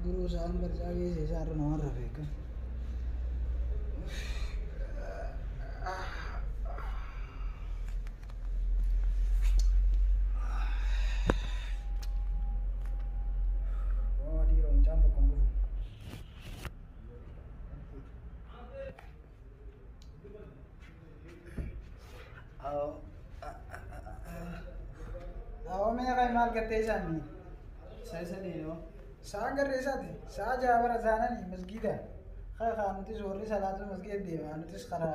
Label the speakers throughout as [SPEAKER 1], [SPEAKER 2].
[SPEAKER 1] durusan bercagi sih sarung orang mereka. Oh di rong campur kamu. Oh, oh मैं कहीं माल करते जानी
[SPEAKER 2] Saya sendiri no.
[SPEAKER 1] सागर ऐसा थे साजा वरा जाना नहीं मस्जिद है खैर खानुती जोरी सलातु मस्जिद दे अनुती खरा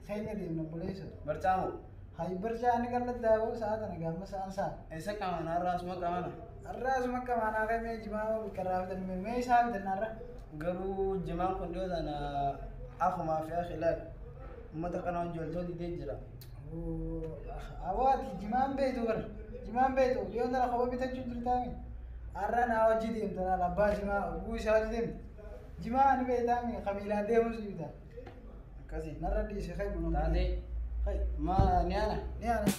[SPEAKER 1] खैने दे न पुलिस
[SPEAKER 2] Bercamu.
[SPEAKER 1] हाई berjalan कर लेता है वो साथ ना गया मसाल सा
[SPEAKER 2] Esa kamana ras ma kamana.
[SPEAKER 1] الراس مكة معنا غير ما جماعة بكرافة ما يسال دنارة
[SPEAKER 2] Garu jaman kun dio dana aku ma fi akhi lak. Mata kana jol to di dejra.
[SPEAKER 1] awati جماعة بيتو غير جماعة بيتو اليوم ده خبر بيتجون ترتامي أرنا أوجدهم ترى لبا جماعة وش أوجدهم جماعة نبيتامي قبيلة ده مسلمة
[SPEAKER 2] Kasi.
[SPEAKER 1] نردي شيء خير منهم
[SPEAKER 2] Tadi
[SPEAKER 1] خير
[SPEAKER 2] ma ni ana.
[SPEAKER 1] يعني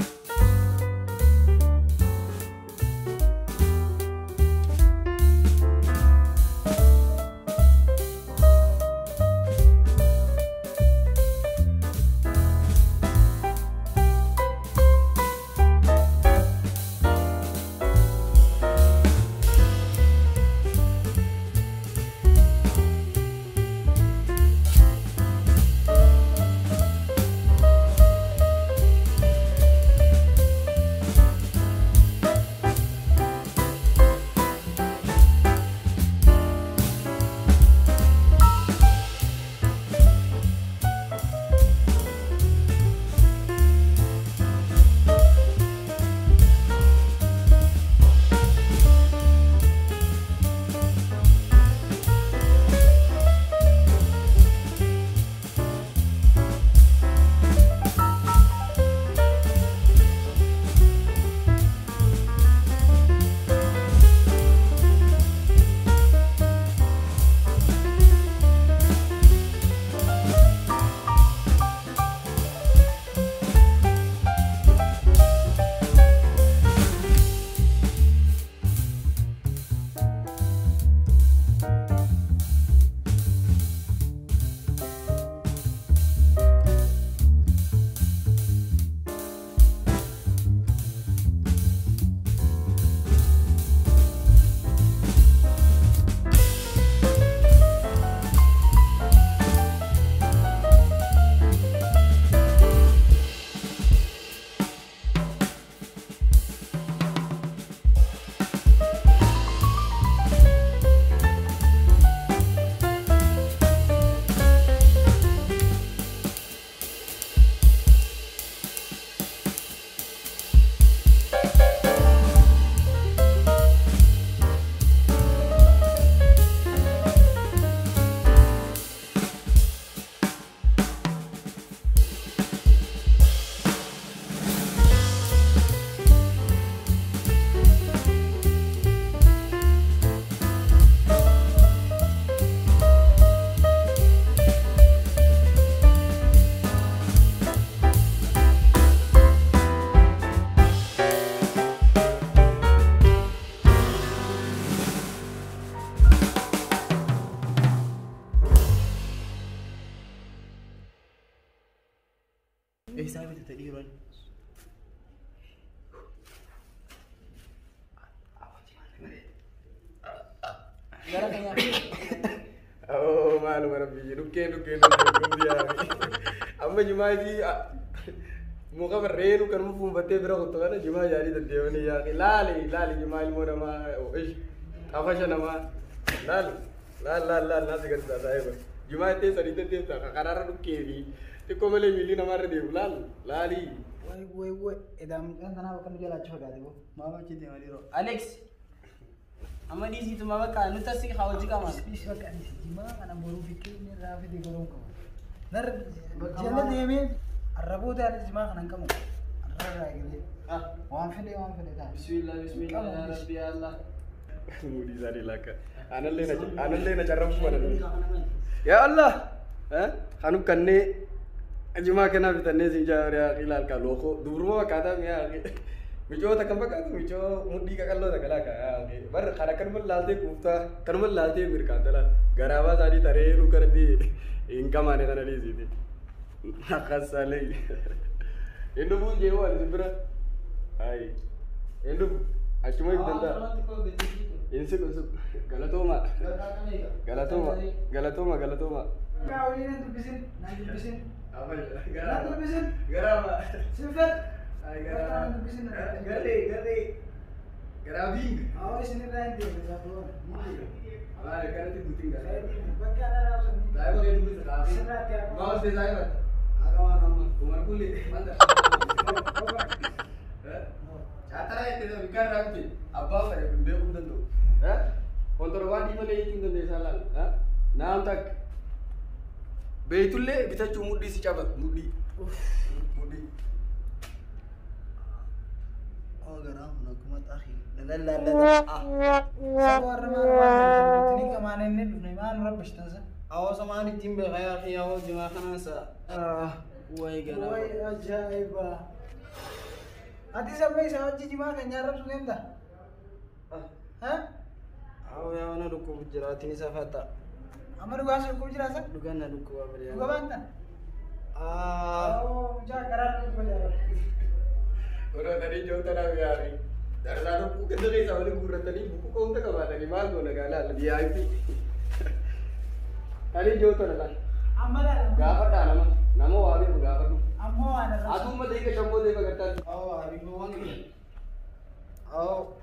[SPEAKER 2] Sabi tadiron. Gara kanya.
[SPEAKER 3] Oh, malu marabi. Nuke dia. Amma jumaa di muka berrenu kan mu bate bira ko tokana jumaa jadi tadi wani ya lali jumaa ilmu nama ish afasha nama lal nasi kan saya ba jumaa te sari te ta karara nuke di te komale mili nama re lal lali
[SPEAKER 1] woi edam kan tanah bukan jual coba deh bu
[SPEAKER 2] Mama citi maliro. Alex. Amma di situ mama kan nutas sih hawaji kaman.
[SPEAKER 1] bis makan di sini mah karena baru fikir ini rafi di gorong kau nar jalan dia mi arabu dah ada jemaah kan kamu arab lagi deh
[SPEAKER 2] Ah,
[SPEAKER 1] wan fede dah
[SPEAKER 2] bismillah ya rabbi Allah.
[SPEAKER 3] mudi sari laka analle na charram mana ya Allah kanu kanne jumaa kana bitanne sinja ya khilal ka loko durma kata me ya Micoota kan fakkaatu micoo mudhii qaqalloota galaa kaa oke bar kana kanuma laaltee kuuftaa kanuma laaltee mirkaanta laal garaabaa isaanii tareenu kanatti hin qamaane kana dhiisiti akkasalee hin dhufuun jee waan isin bira ayi hin dhufu achuma ibsa danda'a hin siqu galatooma galatooma galatooma galatooma.
[SPEAKER 1] Kawin yang tubisin, nanti tubisin.
[SPEAKER 3] Apa ya?
[SPEAKER 1] Nanti tubisin.
[SPEAKER 3] Garama.
[SPEAKER 1] Simpen.
[SPEAKER 3] Ay,
[SPEAKER 1] Nanti
[SPEAKER 3] garama.
[SPEAKER 1] tubisin.
[SPEAKER 3] Gari. Garabing.
[SPEAKER 1] Oh, sini nanti.
[SPEAKER 3] Hamaरे घर से बुकिंग कर रहे हैं।
[SPEAKER 1] Bagai ada rasa ni.
[SPEAKER 3] Saya mau itu bisa lah.
[SPEAKER 1] Serat ya.
[SPEAKER 3] Mau sih saya mat. Agama nama Umar Kuli. Mana? Cara itu tu bikin rapi. Apa pada bimbe undan tu. Kontrolwan di mana itu undan salah. Nam tak. Beitulle bisa cuma mudi si cabat mudi. Mudi.
[SPEAKER 2] Oh garam nak mat akhi. La.
[SPEAKER 1] Sabar mana? Ini kemana ini? Mana orang berstaza?
[SPEAKER 2] Awas sama ni tim berkaya akhi awas jemaah kana sa. Wai garam.
[SPEAKER 1] Woi, ajaib. Ati sampai saya cici mana nyarap sunem dah? Hah?
[SPEAKER 2] Awas yang mana duku jerat ini safata.
[SPEAKER 1] Amar gua asal kau jelas?
[SPEAKER 2] Dugan na duku apa dia?
[SPEAKER 1] Gua bantan. Oh, jangan keran gua jalan.
[SPEAKER 3] Orang tadi jauh tanah biari. Dari sana bukan dari sama liburan tadi buku kau tak kabar dari mana tu negara lebih VIP. Tadi jauh tanah lah.
[SPEAKER 1] Amar ada.
[SPEAKER 3] Gafar dah nama wali tu gafar tu.
[SPEAKER 1] Ammo ada.
[SPEAKER 3] Atu mah dek campo dek kata.
[SPEAKER 2] Oh hari bawang ni. Oh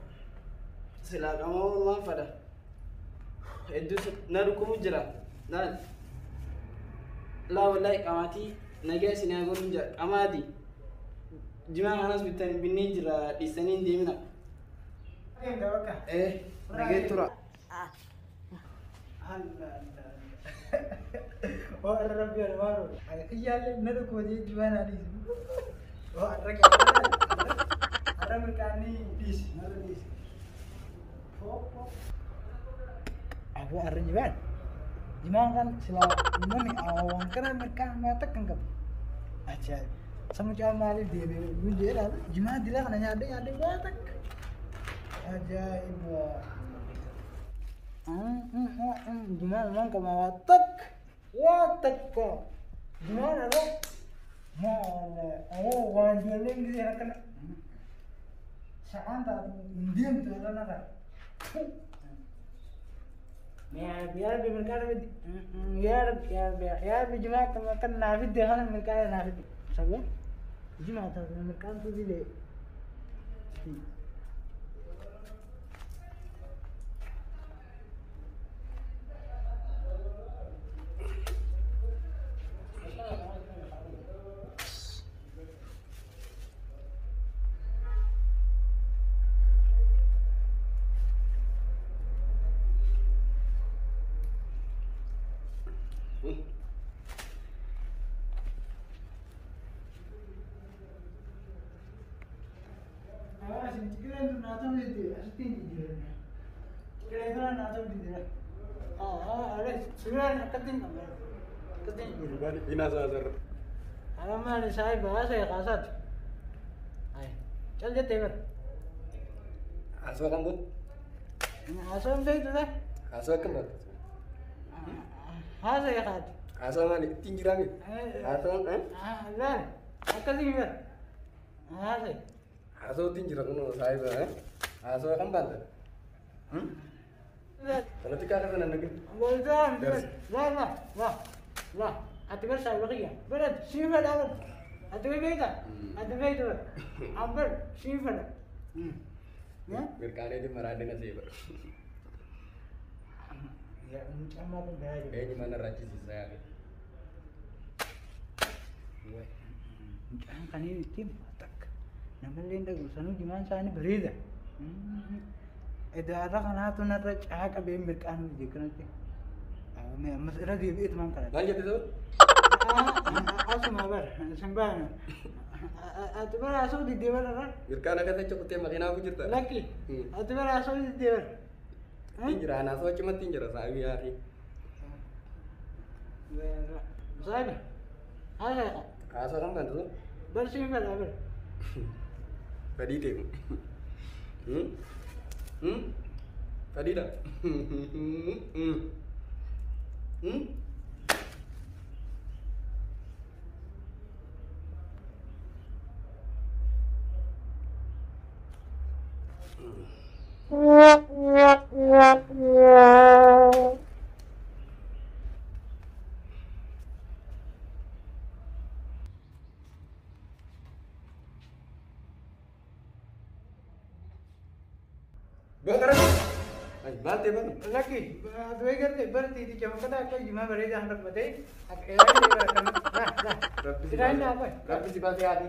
[SPEAKER 2] sila kamu mang pada. Itu na duku jira. Na la wallahi kamati nagaya sini aku runja amadi. Jima anas bitan binni jira di senin di mina.
[SPEAKER 1] Yang dah wakah.
[SPEAKER 2] Nagaya tura.
[SPEAKER 1] Oh, Rabbi al-Waru. Iya, nado ko di juana di. Oh, Arra merkani dis, nado dis. Oh. Aku arra juan. Gimana kan sila mani awang kana mereka mata kangkap. Aja. Sama jual mali dia bunyi lah. Gimana dia kan ada batak. Ajaib. Gimana mang kamawatak? Watak ko. Gimana lo? Mana? Oh, wanjualnya gitu ya kan? Saan tak diam tu lah nak. Biar mereka biar cuma kan nafid dia kan mereka nafid. Sabi? Cuma tahu mereka tu dia. Kira itu nato di asing di dia. Kira itu nato di dia. Ada sebenarnya keting apa? Keting di dia.
[SPEAKER 3] Ina sasar.
[SPEAKER 1] Alamak, saya bahasa ya kasat. Ay, चल जाते हैं
[SPEAKER 3] Aswa kan bud?
[SPEAKER 1] Assam से तो है
[SPEAKER 3] Aswa kan bud?
[SPEAKER 1] हाँ से खात
[SPEAKER 3] Aswa mana tinggi rami? Aswa kan?
[SPEAKER 1] لا अकल ही है हाँ से
[SPEAKER 3] Aswa tinggi rami no saya tu Aswa kan bantu? Kalau tiga kan nak
[SPEAKER 1] बोलता है لا لا لا لا أتبر سايبقية برد شيفة دابر أتبر بيتا أتبر بيتا أمبر شيفة ya
[SPEAKER 3] berkali itu merada nasi ber
[SPEAKER 1] ya sama tuh baju
[SPEAKER 3] gimana raci sih saya
[SPEAKER 1] kan ini tim tak namanya indah gusanu gimana saya ini berida ada kan hatu nara cahak abim berkan jika nanti mas era di itu mangkal
[SPEAKER 3] lanjut itu
[SPEAKER 1] asma ber sembah atau bara asal di dewan orang
[SPEAKER 3] berkan akan saya cukup tema kena aku cerita
[SPEAKER 1] laki atau bara asal di dewan
[SPEAKER 3] tinjera aswa cuma tinjera saya hari
[SPEAKER 1] saya ada
[SPEAKER 3] aswa kan bantu
[SPEAKER 1] bersih ber
[SPEAKER 3] Fadii ta'e. Fadiidha. Bakar. Ay, mate bang.
[SPEAKER 1] Laki, dua kerja berarti di jam kada apa gimana berarti hendak berarti. Tidak apa.
[SPEAKER 3] Rabbi si baati ati.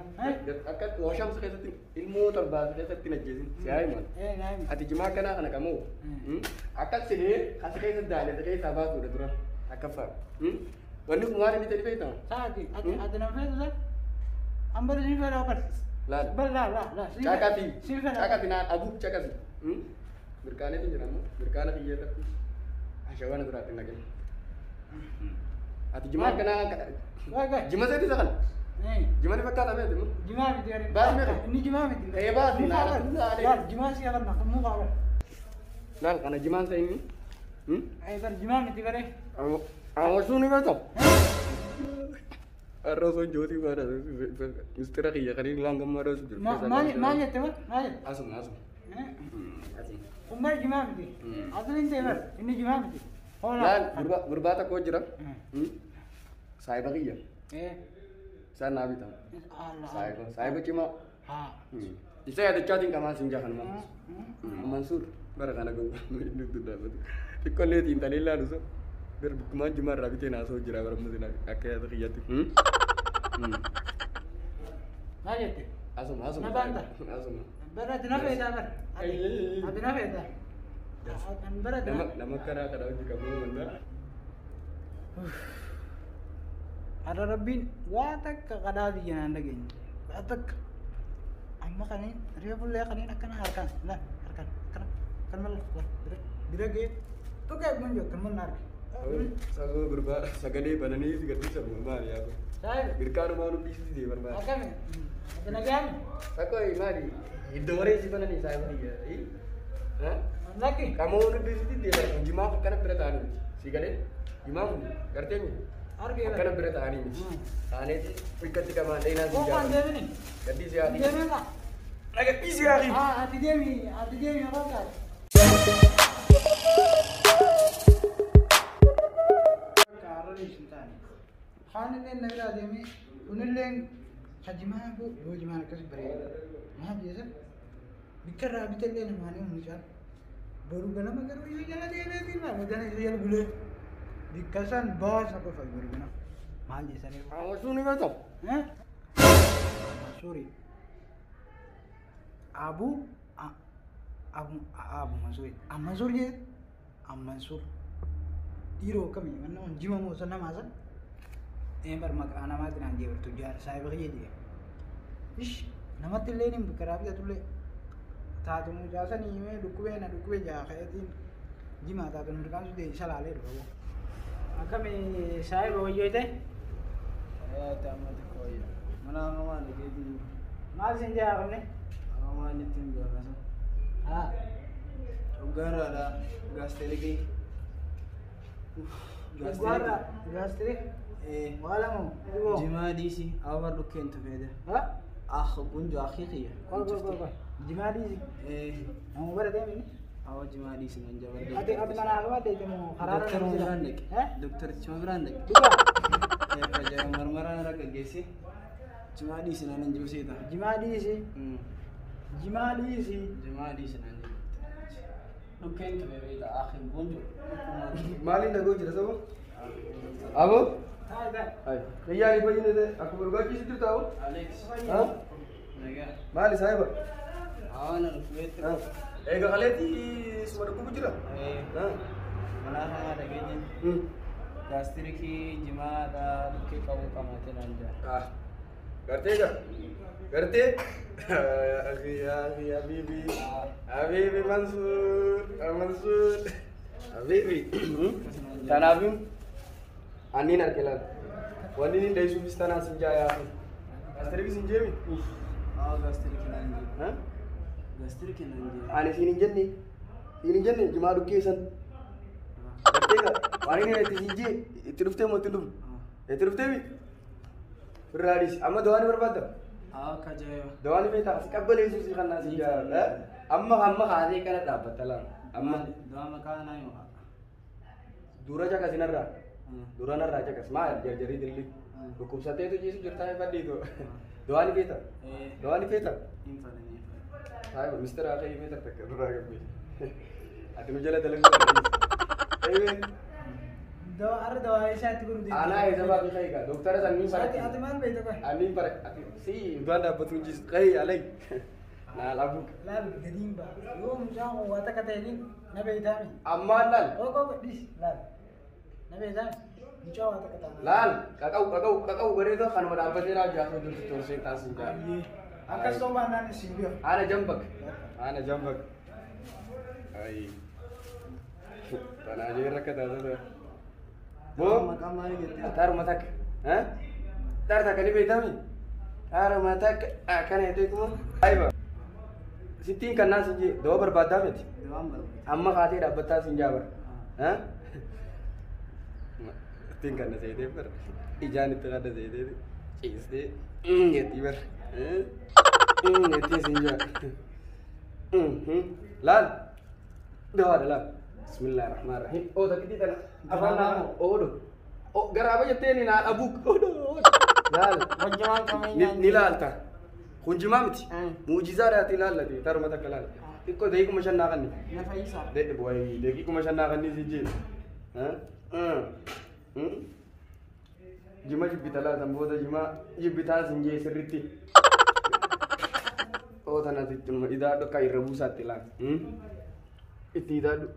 [SPEAKER 3] Akka washam sa keessatti ilmoo torbaas keessatti najjeesin. Si ayman.
[SPEAKER 1] Naim.
[SPEAKER 3] Ati jimaa kana kamu. Akka sidee as keessa daale ta'ee sabaa fuudha dura. Akka fa. Wanni kun maali bitanii beektaa?
[SPEAKER 1] Saati, ati nama feetu sa? Ambar si feetu apa?
[SPEAKER 3] Laal.
[SPEAKER 1] La.
[SPEAKER 3] Cakati.
[SPEAKER 1] Si feetu.
[SPEAKER 3] Cakati naan abu cakati. Berkane itu jiramu. Berkane iya tapi. Asyawana dura tinggal gini. Ati jimaa kana
[SPEAKER 1] Bagai.
[SPEAKER 3] jimaa saya bisa kan? Jimaa ni fakkaata beektu mu?
[SPEAKER 1] Jimaa miti hari.
[SPEAKER 3] Baas miti?
[SPEAKER 1] Ini jimaa miti.
[SPEAKER 3] Baas ni naan aku
[SPEAKER 1] Ya, jimaa sih akan nak kamu kau.
[SPEAKER 3] Laal kana jimaa saya ini.
[SPEAKER 1] Bar jimaa miti bare.
[SPEAKER 3] Awasu ni beektu? Arroson joti bara istirahat ya kan ini langgam maros.
[SPEAKER 1] Maja tu, maja.
[SPEAKER 3] Asum. Asum.
[SPEAKER 1] Umar jimaa miti. Asal ini bar. Ini jimaa miti.
[SPEAKER 3] Laal berbata kau jira? Saya bagi ya. Saya nabi tahu. Saya cuma. Saya ada chatting sama Sinjakan mas. Mansur. Barang anak gue itu dapat. Ikut lihat intan ini lah tu. Biar kemana cuma rapi cina so jira barang mesti nak akhirnya tu kiyat.
[SPEAKER 1] Maja tu.
[SPEAKER 3] Asum.
[SPEAKER 1] Nabanta.
[SPEAKER 3] Asum.
[SPEAKER 1] Berat kenapa itu bar? Ada kenapa itu? Berat.
[SPEAKER 3] Nama kana kada jika belum benda.
[SPEAKER 1] Ada Rabbin, watak kada di jalan lagi. Watak. Amma kanin, dia boleh kanin akan harkan. Lah, harkan. Kan mal. Dirage. Tu kayak munjuk kan menar.
[SPEAKER 3] Saya berubah, sagade banani sih gak bisa berubah ya.
[SPEAKER 1] Saya.
[SPEAKER 3] Birkanu mau nulis sih berubah.
[SPEAKER 1] Akan. Ada lagi kan?
[SPEAKER 3] Aku mari. Itu orang sih banani saya bagi ya. Hah?
[SPEAKER 1] Lagi.
[SPEAKER 3] Kamu nulis itu dia jimat karena bertahan. Sigade. Jimat artinya karena bertahan ini. Tani ketika mana ini nanti.
[SPEAKER 1] Oh, kan dia ni.
[SPEAKER 3] Jadi siapa?
[SPEAKER 1] Dia ni lah.
[SPEAKER 3] Lagi isi hari.
[SPEAKER 1] Hati dia ni apa kan? Karena ni sultan. Khan ne nagra dia ni, unileng hajimah bu, hajimah kasi beri. Mah biasa. Bikar rabi tele ni mana muncul. Baru gana magar ini jalan dia ni lah, jalan dia jalan boleh. Dikasan bahas apa baru gana. Mahal je sana.
[SPEAKER 3] Awas ni macam.
[SPEAKER 1] Sorry. Abu Mansur. Mansur je. Mansur. Tiro kami. Mana jima mo sana masa. Bar mak anak mat nanti bertujar. Saya bagi dia. Ish. Nama tele ni berkerapi tu le. Tahu mu jasa ni me dukwe jah kayatin. Jima tahu mereka sudah salah le doa. Kami saya bawa je deh.
[SPEAKER 2] tamat ko ya. Mana ngama ni jadi.
[SPEAKER 1] Mal senja kami.
[SPEAKER 2] Ngama ni tim biasa. Ugara ada gas lagi.
[SPEAKER 1] Guarda, gastri. Wala mo.
[SPEAKER 2] Jimadi si awar dukken to fede. Bunjo akhiqiya.
[SPEAKER 1] Ko. Jimadi. Ang wala demi ni.
[SPEAKER 2] Awa jimadi si nanja wala.
[SPEAKER 1] Ate mana alwa de mo qarara
[SPEAKER 2] Dokter Mabrandik. Dokter Mabrandik.
[SPEAKER 1] Duga.
[SPEAKER 2] Ya pajara marmara raka gesi. Jimadi si nanan jusi ta.
[SPEAKER 1] Jimadi si. Jimadi si
[SPEAKER 2] nanan. Dukken to fede akhir bunjo.
[SPEAKER 3] Mali nago jira sabo. Abo?
[SPEAKER 1] Hai dah.
[SPEAKER 3] Hai. Kaya ni pagi ni aku berbagi situ tahu.
[SPEAKER 2] Alex. Naga.
[SPEAKER 3] Mali saya ba.
[SPEAKER 2] Awana nuwetro.
[SPEAKER 3] Kaleti semua aku jira.
[SPEAKER 2] Mana ada gejin. Gastriki jimada dukke kamu kamate nanja.
[SPEAKER 3] Garte ga? Garte? Habibi. Habibi Mansur. Habibi. Tanabim. Ani narkelan. Wani ni dai su bistana sun jaya. Gastriki sun je mi.
[SPEAKER 2] gaastiri kenaan jiru.
[SPEAKER 3] Ha?
[SPEAKER 2] Gaastiri kenaan jiru.
[SPEAKER 3] Ani siin hin jenne jimaa dhukkeessan. Gartee gaa waan inni itti siijee itti dhuftee moo itti dhufne? Itti dhuftee mi? Firraadis amma dawaan barbaadda?
[SPEAKER 2] Kajaayiba.
[SPEAKER 3] Dawaan feetaa as qabbaleessuuf si kannaa si jaalladha. Amma kaatee kana dhaabbatta laan. Amma
[SPEAKER 2] Dawaa maqaa naa himaa.
[SPEAKER 3] dura caqasinarraa. Dura narraa caqas maal jarjarii dilli. Dhukkubsateetu jiisu jirtaa ifadhiitu. Dawaan feeta? Dawaan feeta?
[SPEAKER 2] Hin fadhanii.
[SPEAKER 3] Saayiba mistira akka himee takka duraa gabbee. Ati nu jala dalagaa. Eeyyee.
[SPEAKER 1] Dawaa isaatti gurguruu deemu.
[SPEAKER 3] Anaa isa baatu kaiga. Doktora san ni
[SPEAKER 1] Ati maal beekta qoy?
[SPEAKER 3] Ani pare. Si udah dapat kunci kai alai. Nah labu.
[SPEAKER 1] Laal gadiin ba. Yoo mucaan waa takka ta'een na beektaami.
[SPEAKER 3] Ammaan laal.
[SPEAKER 1] Koko dis laal. Na beektaami. Mucaa waa takka ta'an.
[SPEAKER 3] Laal. Kakau bareedo kan dhaabbatee raajaa jaafu jirtu torsee taasisan jaa.
[SPEAKER 1] Akkas ta'uu baannaan isin biyo.
[SPEAKER 3] Ana jambak. Ai. Tanah aja rakkata ture. Boo.
[SPEAKER 2] Maqaa maalii jettee?
[SPEAKER 3] Taaruma takka. Ha? Taar takka ni beektaami? Taaruma takka akkana jettee kuma. Ayba. Sittiin kan naas inji dawaa barbaaddaa miti.
[SPEAKER 2] Dawaan barbaada.
[SPEAKER 3] Amma kaatee dhaabbattaa siin jaabar. Ha? Sittiin kan na seetee bar. Ijaan itti kadda seetee ciistee yetti bar. Yetti siin jaa. Laal. Dawaadha laal. Bismillahirrahmanirrahim. Oh takkitii tana. Afaan naamu. Oodho. Garaaba jettee ni naal abuuk. Oodho. Laal.
[SPEAKER 2] Wajjiraan kameenyaan.
[SPEAKER 3] Ni laalta. Kunjimaa miti. Muujizaadhaati laallati. Taruma takka laal. Xiqqoo daqiiquma shannaa kanni.
[SPEAKER 2] Na fayyisaa.
[SPEAKER 3] Daqiiquma shannaa kanni si jee. Jima jibbita laatan booda jima jibbitaa sin jee sirritti. Oo tanatti ittuma idaadho akka irra buusaatti laal. Itti idaadho.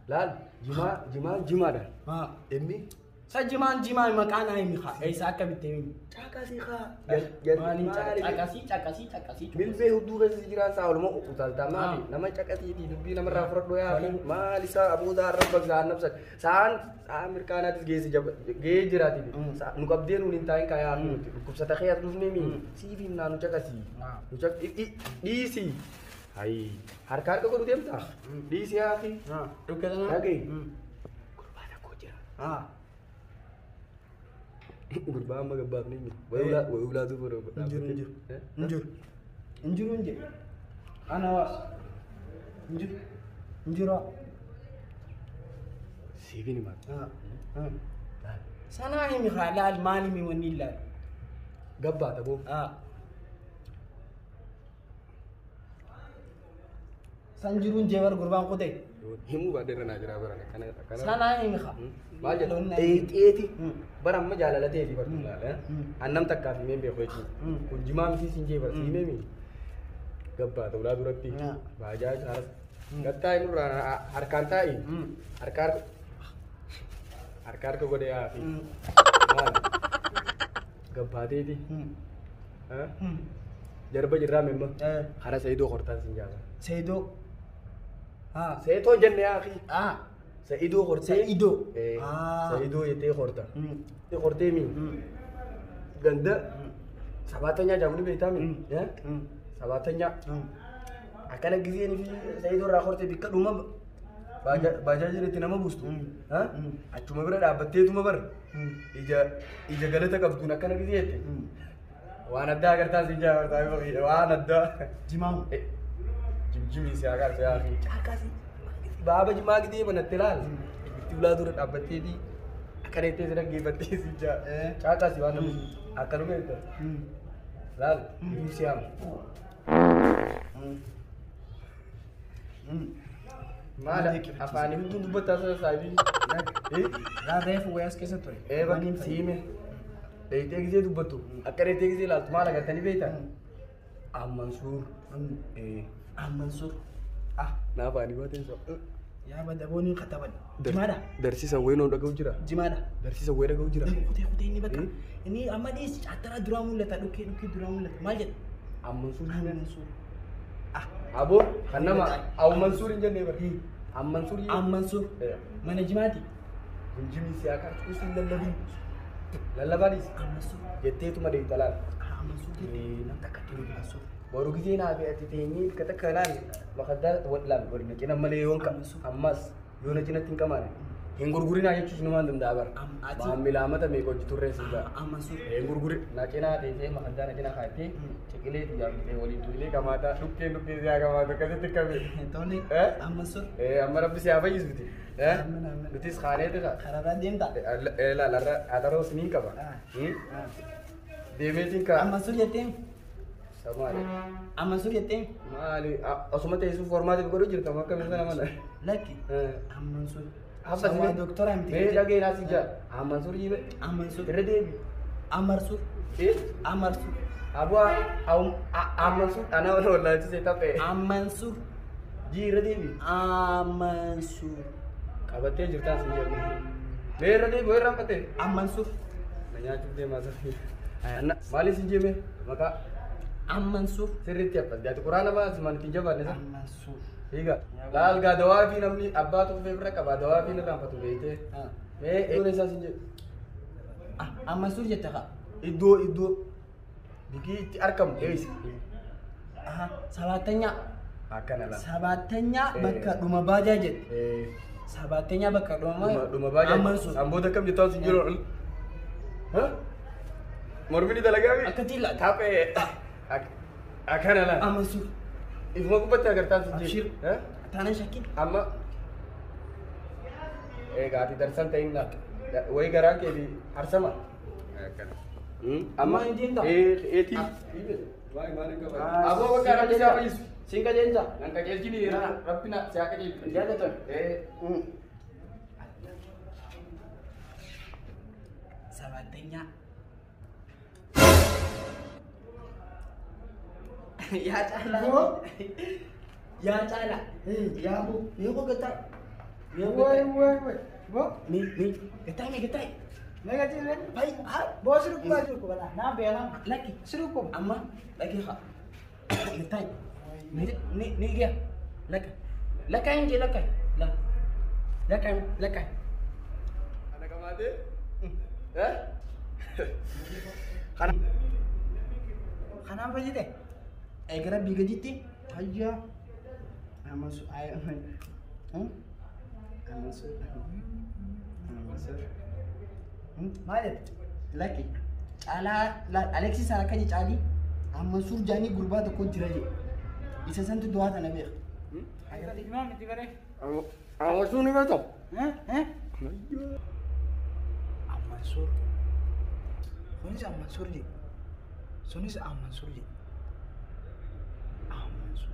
[SPEAKER 3] Laal jimaadha. Emmi
[SPEAKER 2] Sa jimaan maqaa naa himi haa. Eessa akka bittee himi.
[SPEAKER 3] caqasii haa.
[SPEAKER 2] Maaliin caqasii.
[SPEAKER 3] Milbee hudduu keessa jiraan saa olmoo utaaltaa maali nama caqasiiti dubbii namarraa fudhadhu yaa maal isaa abuudaa rabba saan nabsa saan mirkaanaatis gahee jiraati nu qabdee nuun hin taa'in kaayaa nuti dhukkubsata kee as dhufnee mi siifi naa nu caqasii dhiisii hayi harka godhu deemta dhiisii haa fi dhagee gurbaa tokko jira. Gurbaa amma gabbaaf ni ulaatu fudhatu.
[SPEAKER 2] Injiru nje. Ana was. Injiru.
[SPEAKER 3] Siifin himaa.
[SPEAKER 2] Sanaa himi laal maal himi wanni laal.
[SPEAKER 3] Gabbaata boo.
[SPEAKER 2] San jiruun jeebar gurbaan kutee.
[SPEAKER 3] Himuu baadheerra naa jira bara kana.
[SPEAKER 2] Sanaa himi haa.
[SPEAKER 3] Maal jedhu dheeteeti bara amma jaalala ta'eeti bartu laala. Annam takkaaf himee beeku jechuudha. Kun jimaa miti siin jee bara himee mi. Gabbaata ulaa duratti. Baajaa jaalas. Gattaa inni irraa harkaan taa'i. Harka godhee haafi. Maal? Gabbaateeti. Jarba jirraa memma. Hara Sayidoo hortaan siin jaala.
[SPEAKER 2] Sayidoo.
[SPEAKER 3] Sayidoo jennee haafi. Sayidoo hortaa.
[SPEAKER 2] Sayidoo.
[SPEAKER 3] Sayidoo jettee horta. Hortee mi? Ganda. Sabaatanyaa jaamuni beektaa mi? Sabaatanyaa. Akkana giseen fi Sayidoo irraa hortee bikka dhuma baajaajiin itti nama buustu. Achuma bira dhaabbatteetuma bar. Ija galata qabduun akkana giseette. Waan addaa agartaa siin jaabartaa waan addaa.
[SPEAKER 2] Jimaa.
[SPEAKER 3] Jimjimii si agarta yaa fi. Baaba jimaa gidee manatte laal. Itti ulaa dura dhaabbatteeti akkana ittee si dhaggeeffattee siin jaa. Caaqaasi waan namni akkanuma jetta. Laal si haamu. Maala afaanii hunduu dubbataa sana saabii.
[SPEAKER 2] Reefu wayaas keessa ture.
[SPEAKER 3] Bakki siime. Dheeyitee gisee dubbattu. Akka dheeyitee gisee ilaaltu maal agartanii beektan? Ammansuur.
[SPEAKER 2] Ammansuur.
[SPEAKER 3] Naa afaanii gooteen so.
[SPEAKER 2] Yaa badaboonni kataban. Jimaadha.
[SPEAKER 3] Darsiisa wayii noo dhaga'u jira.
[SPEAKER 2] Jimaadha.
[SPEAKER 3] Darsiisa wayii dhaga'u jira.
[SPEAKER 2] Kutee inni bakka. Inni amma dhiyeessi cattara duraa mul'ata dhukkee duraa mul'ata. Maal jedha?
[SPEAKER 3] Ammansuur.
[SPEAKER 2] Ammansuur.
[SPEAKER 3] Aboo kan nama Ammansuur hin jennee bara. Ammansuur.
[SPEAKER 2] Ammansuur. Mana jimaati.
[SPEAKER 3] Jimjimii si akka kuusin lallabii. Lallabaanis.
[SPEAKER 2] Ammansuur.
[SPEAKER 3] Jetteetuma deemta laal.
[SPEAKER 2] Ammansuur jettee namni akka itti Ammansuur.
[SPEAKER 3] Baru gisee naa fi ati teenyee kata kanaan makaddaa laal godhina cina malee yoon ammas yoona cinatti hin qamaane. Hin gurgurinaa jechuus numaan danda'a bara. Maamilaa mata meeqa hojii turree si bara.
[SPEAKER 2] Ammansuur.
[SPEAKER 3] Hin gurguri na cinaa teessee makaddaa na cinaa kaattee ciqilee tijaabitee waliin tuulee qamaata dhukkeen si haa qamaata akkasitti qabe.
[SPEAKER 2] Tole. Ammansuur.
[SPEAKER 3] Amma rabbi si haa fayyisuuti. Nutis kaanee ta'a.
[SPEAKER 2] Karaarraa deemta.
[SPEAKER 3] Laalarra adaroo siniin qaba. Deemeetiin kaa.
[SPEAKER 2] Ammansuur jetteen.
[SPEAKER 3] Samaali.
[SPEAKER 2] Ammansuur jetteen.
[SPEAKER 3] Maali asuma teessuu formaatiif godhu jirta akka mirga nama.
[SPEAKER 2] Lakki. Ammansuur.
[SPEAKER 3] Abbas
[SPEAKER 2] Sama doktora miti.
[SPEAKER 3] Mee dhagee naa si jaa. Ammansuur jibe.
[SPEAKER 2] Ammansuur.
[SPEAKER 3] Irra deebi.
[SPEAKER 2] Amarsuur. Amarsuur.
[SPEAKER 3] Abua Ammansuur ana wala wallaachi see taphee.
[SPEAKER 2] Ammansuur.
[SPEAKER 3] Jii irra deebi.
[SPEAKER 2] Ammansuur.
[SPEAKER 3] Qabattee jirtaa si jedhu. Mee irra deebi irra hanqatee.
[SPEAKER 2] Ammansuur.
[SPEAKER 3] Na nyaachuuf deemaa sirrii. Maaliif si jeeme maqaa.
[SPEAKER 2] Ammansuur.
[SPEAKER 3] Sirriitti abbas gaati quraana baas mantiin jabaanne sa.
[SPEAKER 2] Ammansuur.
[SPEAKER 3] Higa laal gaa dawaa fi namni abbaa tokko feebira qaba dawaa fi irraan fatu beekte. Mee iddoon isaa si jedhu.
[SPEAKER 2] Ammansuur jette haa.
[SPEAKER 3] Iddoo bikii itti argamu eessa.
[SPEAKER 2] Sabaattanyaa.
[SPEAKER 3] Akkana laa.
[SPEAKER 2] Sabaattanyaa bakka dhuma baajaa jedhe. Sabaattanyaa bakka
[SPEAKER 3] dhuma baajaa.
[SPEAKER 2] Ammansuur.
[SPEAKER 3] Samboota kam jettaa si jiru. Mormini dalagaa mi?
[SPEAKER 2] Akka tiilaa.
[SPEAKER 3] Taphee. Akkana laa.
[SPEAKER 2] Ammansuur.
[SPEAKER 3] Ifuma gubbatti agartaa si
[SPEAKER 2] Abshir.
[SPEAKER 3] jiru.
[SPEAKER 2] Taanaan shakkiin.
[SPEAKER 3] Amma gaati darsan ta'in wayi garaan keetii harsama. Amma eetii. Aboo bakka rabbi isaa fayyisu.
[SPEAKER 2] Siin qajeelcha.
[SPEAKER 3] Nan qajeelchini rabbina si haa qajeelchu.
[SPEAKER 2] Jaallatan. Sabaattanyaa. Yaa caalaa. Yaa caalaa. Yaa bu. Mee koo gataa.
[SPEAKER 1] Woi. Bo.
[SPEAKER 2] Mee gataa.
[SPEAKER 1] Mega jiran.
[SPEAKER 2] Bayi.
[SPEAKER 1] Bo siru kuma jiru ko bala. Na bela.
[SPEAKER 2] Laki.
[SPEAKER 1] Siru ko.
[SPEAKER 2] Amma lagi haa. Gataa. Ni gaya. Laka. Laka yang laka. Laka.
[SPEAKER 3] Ana kamaate?
[SPEAKER 1] Kanaan fayyade.
[SPEAKER 2] Gara biyya jitti.
[SPEAKER 1] Ayya. Ammansuur. Maal
[SPEAKER 2] Laki. Alexis akka caalii Ammansuur jaanii gurbaa tokko jira jedhe. Isa santu du'aa tana beeka.
[SPEAKER 1] Agarra diimaa miti bare.
[SPEAKER 3] Ammansuur ni beekam?
[SPEAKER 1] Ammansur. Sunis Ammansur je. Sunis Ammansur je. Ammansur.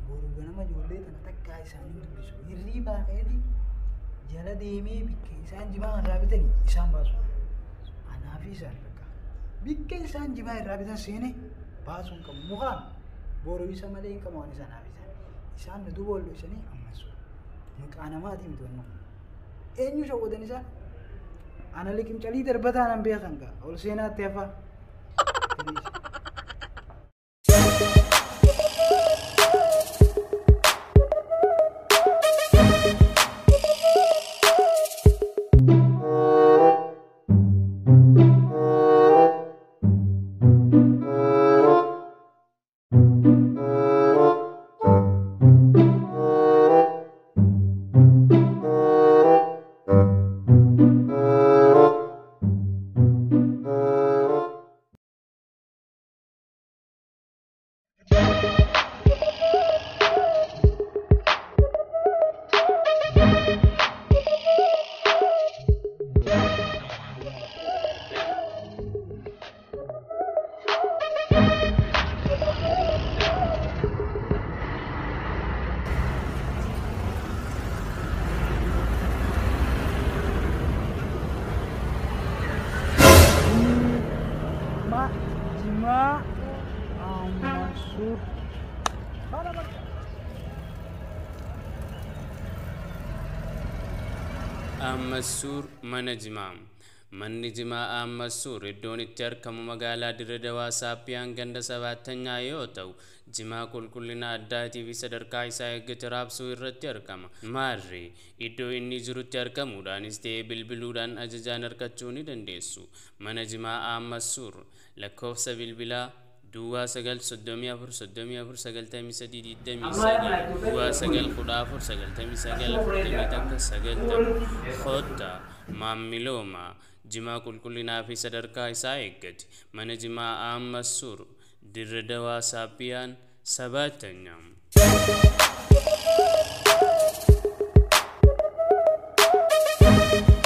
[SPEAKER 1] Boru ganama ijoollee tana takkaa isaanii dubbisu. Hirriibaa ka'eeti jala deemee bikka isaan jimaa irraa bitanii isaan baasu. Anaa fi isaan rakka. Bikka isaan jimaa irraa bitan seenee baasuun qabu. Mukaan boru isa malee hin qabu waan isaan haabisan. Isaan nu duuba ol dhoksanii Ammansur. Maqaa namaatii miti wannan. Eenyu shawwadan isaan? Ana liqimcalii darbataan an beekan gaa. Ol seenaatti hafaa. Jima Ammansur.
[SPEAKER 4] Ammansur mana jimaa. Manni jimaa Ammansur iddoon itti argamu magaalaa Dirree Dawaa Saaphiyaan ganda 7 yoo ta'u, jimaa qulqullina addaatii fi sadarkaa isaa eeggate raabsuu irratti argama. Maarree iddoo inni jirutti argamuudhaanis ta'ee bilbiluudhaan ajajaan argachuu ni dandeessu. Mana jimaa Ammansur lakkoofsa bilbilaa Duwwaa 934 Duwwaa 914 Khotta Maammilooma jimaa qulqullinaa fi sadarkaa isaa eeggate. Mana jimaa Ammansur Dirree Dawaa Saaphiyaan 7.